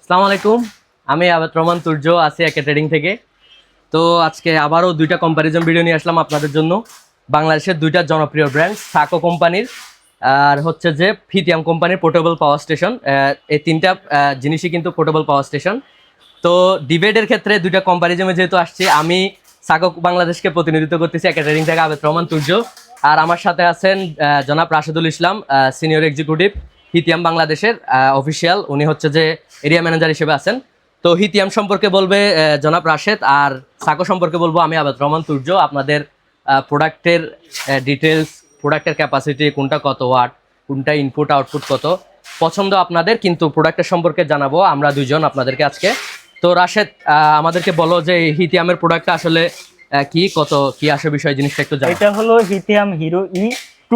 আসসালামু আলাইকুম। আমি আবেদ রহমান তুর্য আছি একে ট্রেডিং থেকে। তো আজকে আবারও দুইটা কম্প্যারিজন ভিডিও নিয়ে আসলাম আপনাদের জন্য। বাংলাদেশের দুইটা জনপ্রিয় ব্র্যান্ড সাকো কোম্পানির আর হচ্ছে যে ফিতিয়াম কোম্পানির পোর্টেবল পাওয়ার স্টেশন। এই তিনটা জিনিসই কিন্তু পোর্টেবল পাওয়ার স্টেশন। তো ডিবেটের ক্ষেত্রে দুইটা কম্প্যারিজনে যেহেতু আসছি, আমি সাকো বাংলাদেশকে প্রতিনিধিত্ব করতেছি একে ট্রেডিং থেকে আবেদ রহমান তুর্য। আর আমার সাথে আছেন জনাব রাশেদুল ইসলাম, সিনিয়র এক্সিকিউটিভ হিতিয়াম বাংলাদেশের অফিসিয়াল। উনি হচ্ছে যে এরিয়া ম্যানেজার হিসেবে আছেন। তো হিতিয়াম সম্পর্কে বলবে জনাব রাশেদ, আর সাকো সম্পর্কে বলবো আমি আবেদ রহমান তুর্য। আপনাদের প্রোডাক্টের ডিটেলস, প্রোডাক্টের ক্যাপাসিটি, কোনটা কত ওয়াট, কোনটা ইনপুট আউটপুট কত পছন্দ আপনাদের, কিন্তু প্রোডাক্টের সম্পর্কে জানাবো আমরা দুইজন আপনাদেরকে আজকে। তো রাশেদ, আমাদেরকে বলো যে হিতিয়ামের প্রোডাক্টটা আসলে কি, কত কি আসে বিষয়, জিনিসটা একটু জানাও। এটা হলো হিতিয়াম হিরো E2।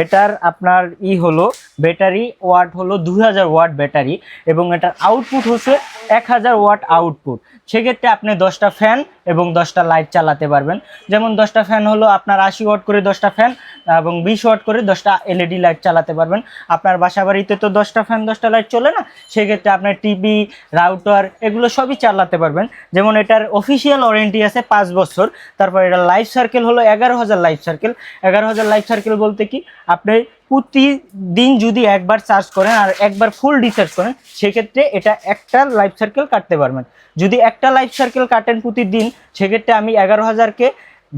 এটার আপনার হলো ব্যাটারি ওয়াট হলো 2000 ওয়াট ব্যাটারি, এবং এটার আউটপুট হচ্ছে 1000 ওয়াট আউটপুট। সেক্ষেত্রে আপনি 10টা ফ্যান এবং 10টা লাইট চালাতে পারবেন। যেমন 10টা ফ্যান হলো আপনার 80 ওয়াট করে 10টা ফ্যান, এবং 20 ওয়াট করে 10টা এলইডি লাইট চালাতে পারবেন। আপনার বাসা বাড়িতে তো 10টা ফ্যান 10টা লাইট চলে না, সেক্ষেত্রে আপনার টিভি, রাউটার এগুলো সবই চালাতে পারবেন। যেমন এটার অফিসিয়াল ওয়ারেন্টি আছে 5 বছর। তারপর এটার লাইফ সার্কেল হলো 11,000 লাইফ সার্কেল। 11,000 লাইফ সার্কেল বলতে কি, আপনি প্রতিদিন যদি একবার চার্জ করেন আর একবার ফুল রিচার্জ করেন, সেক্ষেত্রে এটা একটা লাইফ সার্কেল কাটতে পারবেন। যদি একটা লাইফ সার্কেল কাটেন প্রতিদিন, সেক্ষেত্রে আমি 11,000কে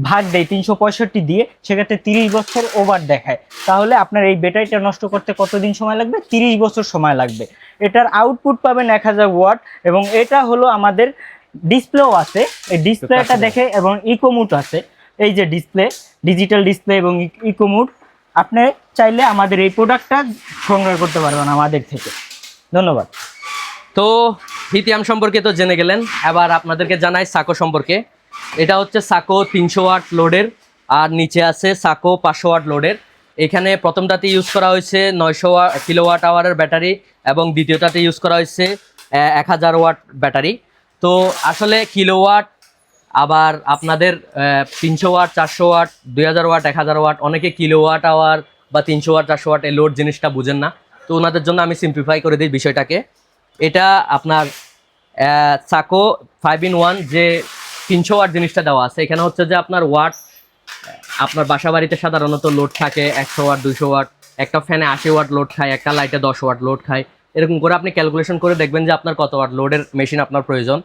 ভাগ দেই 365 দিয়ে, সেক্ষেত্রে 30 বছর ওভার দেখায়। তাহলে আপনার এই ব্যাটারিটা নষ্ট করতে কতদিন সময় লাগবে? 30 বছর সময় লাগবে। এটার আউটপুট পাবেন 1000 ওয়াট, এবং এটা হলো আমাদের ডিসপ্লেও আছে। এই ডিসপ্লেটা দেখে, এবং ইকোমুড আছে। এই যে ডিসপ্লে, ডিজিটাল ডিসপ্লে এবং ইকোমুড, আপনি চাইলে আমাদের এই প্রোডাক্টটা সংগ্রহ করতে পারবেন আমাদের থেকে। ধন্যবাদ। তো হিতিয়াম সম্পর্কে তো জেনে গেলেন, এবার আপনাদেরকে জানাই সাকো সম্পর্কে। এটা হচ্ছে সাকো 300 ওয়াট লোডের, আর নিচে আছে সাকো 500 ওয়াট লোডের। এখানে প্রথমটাতে ইউজ করা হয়েছে 900 কিলোওয়াট আওয়ারের ব্যাটারি, এবং দ্বিতীয়টাতে ইউজ করা হয়েছে 1000 ওয়াট ব্যাটারি। তো আসলে কিলোওয়াট, আবার আপনাদের 300 ওয়াট, 400 ওয়াট, 2000 ওয়াট, 1000 ওয়াট, অনেকে কিলোওয়াট আওয়ার বা 300 ওয়াট, 400 ওয়াট এই লোড জিনিসটা বুঝেন না। তো ওনাদের জন্য আমি সিম্পলিফাই করে দিই বিষয়টাকে। এটা আপনার সাকো 5-in-1 যে 300 ওয়াট জিনিসটা দেওয়া আছে, এখানে হচ্ছে যে আপনার ওয়াট, আপনার বাসা বাড়িতে সাধারণত লোড থাকে 100 ওয়াট, 200 ওয়াট, একটা ফ্যানে 80 ওয়াট লোড খায়, একটা লাইটে 10 ওয়াট লোড খায়। এরকম করে আপনি ক্যালকুলেশন করে দেখবেন যে আপনার কত ওয়াট লোডের মেশিন আপনার প্রয়োজন।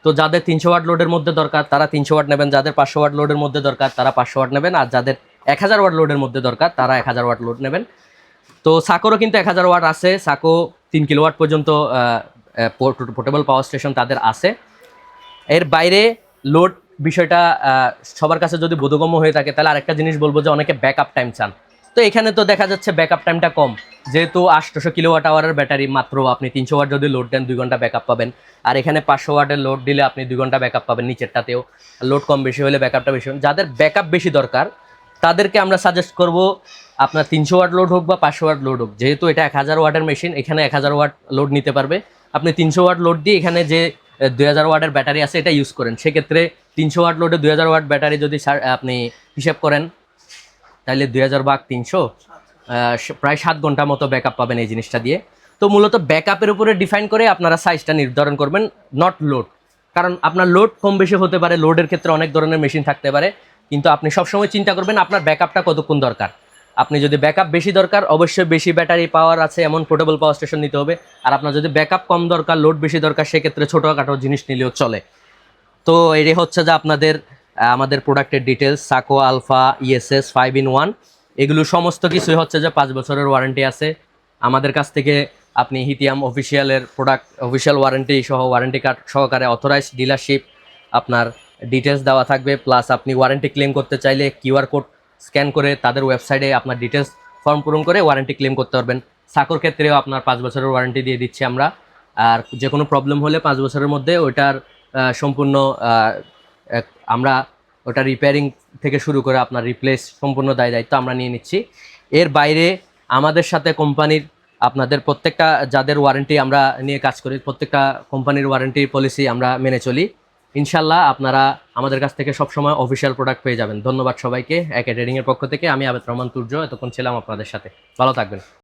তো যাদের 300 ওয়াট লোডের মধ্যে দরকার তারা 300 ওয়াট নেবেন, যাদের 500 ওয়াট লোডের মধ্যে দরকার তারা 500 ওয়াট নেবেন, আর যাদের 1000 ওয়াট লোডের মধ্যে দরকার তারা 1000 ওয়াট লোড নেবেন। তো সাকোরও কিন্তু 1000 ওয়াট আছে। সাকো 3 কিলোওয়াট পর্যন্ত পোর্টেবল পাওয়ার স্টেশন তাদের আছে। এর বাইরে লোড বিষয়টা সবার কাছে যদি বোধগম্য হয়ে থাকে, তাহলে আরেকটা জিনিস বলবো যে অনেকে ব্যাকআপ টাইম চান। তো এখানে তো দেখা যাচ্ছে ব্যাকআপ টাইমটা কম, যেহেতু 800 কিলোওয়াট আওয়ারের ব্যাটারি, মাত্র আপনি 300 ওয়াট যদি লোড দেন 2 ঘন্টা ব্যাকআপ পাবেন। আর এখানে 500 ওয়াটের লোড দিলে আপনি 2 ঘন্টা ব্যাকআপ পাবেন। নিচেরটাতেও লোড কম বেশি হলে ব্যাকআপটা বেশি। যাদের ব্যাকআপ বেশি দরকার তাদেরকে আমরা সাজেস্ট করব আপনার 300 ওয়াট লোড হোক বা 500 ওয়াট লোড হোক, যেহেতু এটা 1000 ওয়াটের মেশিন, এখানে 1000 ওয়াট লোড নিতে পারবে। আপনি 300 ওয়াট লোড দিয়ে এখানে যে 2000 ওয়াটের ব্যাটারি আছে এটা ইউজ করেন। সেক্ষেত্রে 300 ওয়াট লোডে 2000 ওয়াট ব্যাটারি যদি আপনি হিসেব করেন, তাহলে 2000 ভাগ 300, প্রায় 7 ঘন্টা মতো ব্যাকআপ পাবেন এই জিনিসটা দিয়ে। তো মূলত ব্যাকআপের উপরে ডিফাইন করে আপনারা সাইজটা নির্ধারণ করবেন, নট লোড। কারণ আপনার লোড কম বেশি হতে পারে, লোডের ক্ষেত্রে অনেক ধরনের মেশিন থাকতে পারে, কিন্তু আপনি সবসময় চিন্তা করবেন আপনার ব্যাকআপটা কতক্ষণ দরকার। আপনি যদি ব্যাকআপ বেশি দরকার, অবশ্যই বেশি ব্যাটারি পাওয়ার আছে এমন পোর্টেবল পাওয়ার স্টেশন নিতে হবে। আর আপনার যদি ব্যাকআপ কম দরকার, লোড বেশি দরকার, সেক্ষেত্রে ছোটোখাটো জিনিস নিলেও চলে। তো এটাই হচ্ছে যে আপনাদের আমাদের প্রোডাক্টের ডিটেলস। সাকো আলফা ESS 5-in-1 এগুলো সমস্ত কিছুই হচ্ছে যে 5 বছরের ওয়ারেন্টি আছে আমাদের কাছ থেকে। আপনি হিতিয়াম অফিসিয়ালের প্রোডাক্ট, অফিসিয়াল ওয়ারেন্টি সহ, ওয়ারেন্টি কার্ড সহকারে অথরাইজড ডিলারশিপ, আপনার ডিটেলস দেওয়া থাকবে। প্লাস আপনি ওয়ারেন্টি ক্লেম করতে চাইলে QR কোড স্ক্যান করে তাদের ওয়েবসাইটে আপনার ডিটেলস ফর্ম পূরণ করে ওয়ারেন্টি ক্লেম করতে পারবেন। সাকোর ক্ষেত্রেও আপনার 5 বছরের ওয়ারেন্টি দিয়ে দিচ্ছি আমরা। আর যে কোনো প্রবলেম হলে 5 বছরের মধ্যে ওইটার সম্পূর্ণ আমরা ওটা রিপেয়ারিং থেকে শুরু করে আপনার রিপ্লেস সম্পূর্ণ দায়িত্ব আমরা নিয়ে নিচ্ছি। এর বাইরে আমাদের সাথে কোম্পানির আপনাদের প্রত্যেকটা যাদের ওয়ারেন্টি আমরা নিয়ে কাজ করি, প্রত্যেকটা কোম্পানির ওয়ারেন্টি পলিসি আমরা মেনে চলি। ইনশাল্লাহ আপনারা আমাদের কাছ থেকে সবসময় অফিসিয়াল প্রোডাক্ট পেয়ে যাবেন। ধন্যবাদ সবাইকে। একে ট্রেডিংয়ের পক্ষ থেকে আমি আবেদ রহমান তুর্য এতক্ষণ ছিলাম আপনাদের সাথে। ভালো থাকবেন।